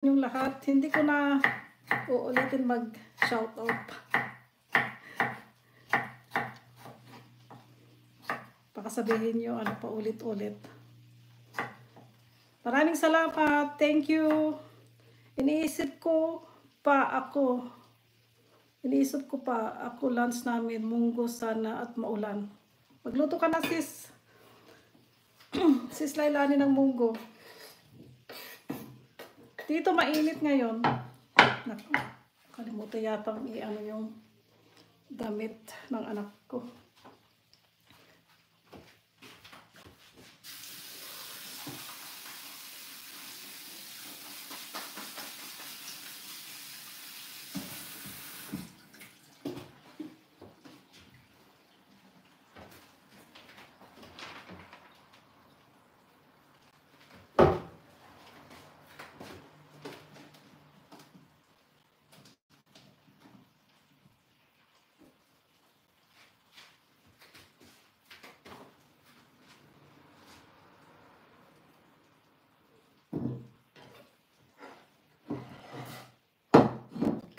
yung lahat. Hindi ko na uulitin mag-shoutout. Baka sabihin nyo ano pa ulit-ulit. Maraming salamat. Thank you. Iniisip ko pa ako lunch namin, munggo sana at maulan. Magluto ka na sis. Sis Lailani ng munggo. Dito mainit ngayon. Naku, kalimutan yatang i-ano yung damit ng anak ko.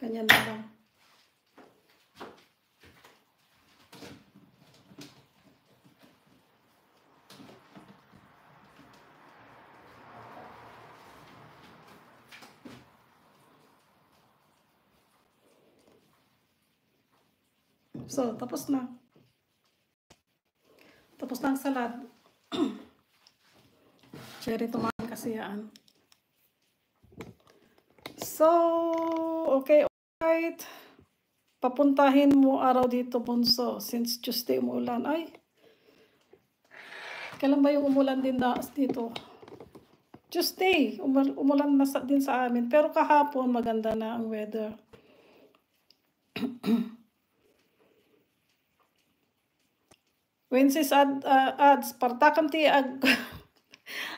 Kanya na lang. So, tapos na. Tapos na ang salad. Cherry tomato kasi yan. So, okay, alright. Papuntahin mo araw dito, Bunso, since Tuesday umulan. Ay, kailan ba yung umulan din dito? Tuesday, umulan na din sa amin. Pero kahapon, maganda na ang weather. Wednesdays ads, partakam ti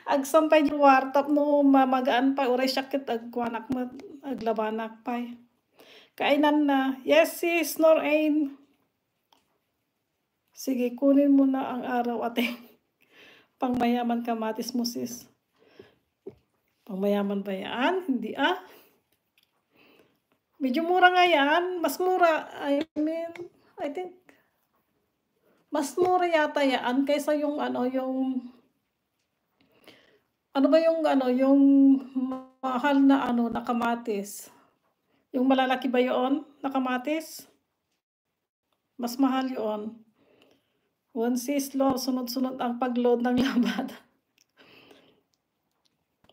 agsampay yung wartap no mamagaan pa, uray syakit agwanak mo, aglabanak pa. Kainan na. Yes sis, Norain. Sige, kunin mo na ang araw ate. Pangmayaman kamatis mo sis. Pangmayaman ba yan? Hindi Medyo mura nga yan. Mas mura. I think mas mura yata yan kaysa yung yung mahal na na kamatis. Yung malalaki ba yun na kamatis? Mas mahal yun. One sis lo, sunod-sunod ang pag-load ng labada.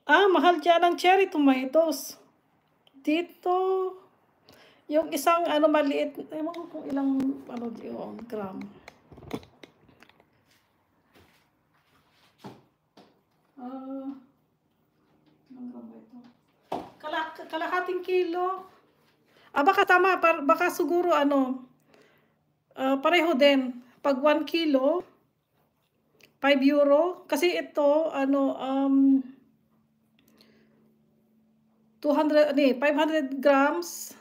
Mahal dyan ang cherry tomatoes. Dito, yung isang maliit, ewan ko kung ilang yung gram. Kalahating kilo. Baka tama, baka siguro pareho din. Pag 1 kilo, 5 euro. Kasi ito, 500 grams.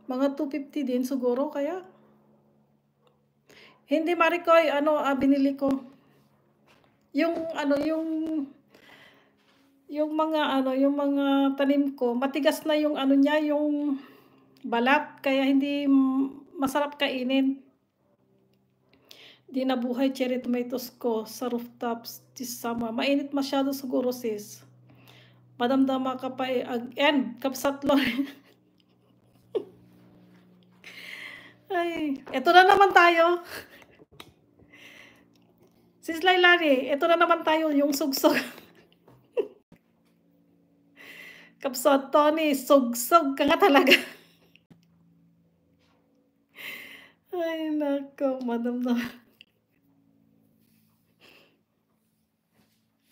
Mga 250 din siguro, kaya. Hindi, Maricoy, binili ko. Yung mga tanim ko, matigas na yung niya, yung balat, kaya hindi masarap kainin. Di nabuhay cherry tomatoes ko sa rooftops this summer. Mainit masyado siguro sis. Madamdama ka pa kapsatlo. Ay, eto na naman tayo. Sis Lailani, eto na naman tayo, yung sugsog. Kapsat Tony, sugsog ka nga talaga. Ay, nako, madamdama.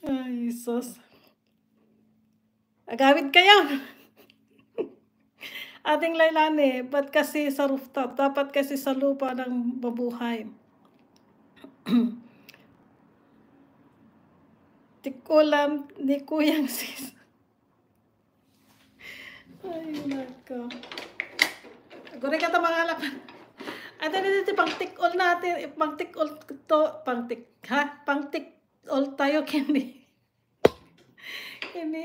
Ay, sus. Agawid kayo. Ating Lailani, ba't kasi sa rooftop? Dapat kasi sa lupa ng babuhay. Tikulam ni Kuyang sis. Ay, nako. Guri ka ito mga alak. At dito pang tik-all natin. Pang tik-all to. Pang tik-all tayo. Hindi